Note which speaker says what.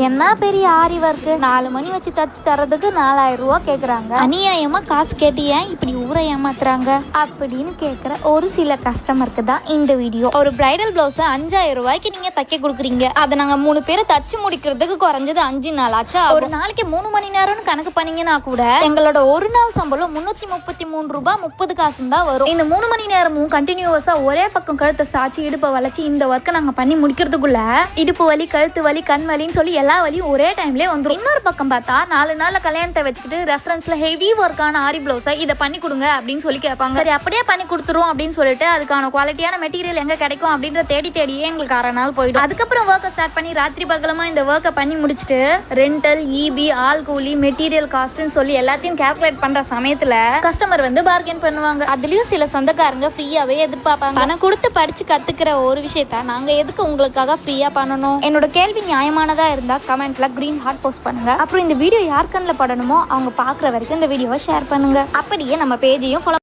Speaker 1: என்ன பெரிய ஆரி ஒர்க்கு 4 மணி வச்சு தச்சு தரதுக்கு 4000 ரூபா கேக்குறாங்க. அநியாயமா காசு கேட்டு ஏன் இப்படி ஊரை ஏமாத்துறாங்க அப்படின்னு கேக்குற ஒரு சில கஸ்டமருக்கு தான் இந்த வீடியோ. ஒரு பிரைடல் பிளவுஸ் 5000 ரூபாய்க்கு நீங்க தைக்க கொடுக்குறீங்க. அதை நாங்க 3 பேரை தச்சு முடிக்கிறதுக்கு குறைஞ்சது 5 நாள் ஆச்சா. ஒரு நாளைக்கு 3 மணி நேரம்னு கணக்கு பண்ணீங்கன்னா கூட எங்களோட ஒரு நாள் சம்பளம் 333 ரூபாய் 30 காசு தான் வரும். இந்த 3 மணி நேரமும் கண்டினியூஸா ஒரே பக்கம் கழுத்தை சாச்சி இடுப்பை வளைச்சு இந்த ஒர்க்கை நாங்க பண்ணி முடிக்கிறதுக்குள்ள இடுப்பு வலி, கழுத்து வலி, கண் வலின்னு சொல்லி எல்லா வலியும் ஒரே டைம்லயே வந்துடும். இன்னொரு பக்கம் பார்த்தா 4 நாள்ல கல்யாணத்தை வச்சுக்கிட்டு ரெஃபரன்ஸ்ல ஹெவி ஒர்க்கான ஆரி பிளவுஸை இதை பண்ணி கொடுங்க அப்படின்னு சொல்லி கேட்பாங்க. சரி அப்படியே பண்ணி கொடுத்துரும் அப்படின்னு சொல்லிட்டு அதுக்கான குவாலிட்டியான மெட்டீரியல் எங்க கிடைக்கும் அப்படின்ற தேடியே எங்களுக்கு 6 நாள் போயிடும். அதுக்கப்புறம் ஒர்க்கை ஸ்டார்ட் பண்ணி ராத்திரி பகலமா இந்த ஒர்க்கை பண்ணி முடிச்சுட்டு ரெண்டல், இபி, ஆள் கூலி, மெட்டீரியல் காஸ்ட்னு சொல்லி எல்லாத்தையும் கால்குலேட் பண்ற சமயத்துல கஸ்டமர் வந்து பார்கெயின் பண்ணுவாங்க. அதுலயும் சில சொந்தக்காரங்க ஃப்ரீயாவே எதிர்பார்ப்பாங்க. பணம் கொடுத்து படிச்சு கத்துக்கிற ஒரு விஷயத்த நாங்க எதுக்கு உங்களுக்காக ஃப்ரீயா பண்ணணும்? என்னோட கேள்வி நியாயமானதா இருந்தா கமெண்ட்ல கிரீன் ஹார்ட் போஸ்ட் பண்ணுங்க. அப்புறம் இந்த வீடியோ யார் கண்ணில் படணுமோ அவங்க பாக்குற வரைக்கும் இந்த வீடியோவை ஷேர் பண்ணுங்க. அப்படியே நம்ம பேஜையும் ஃபாலோ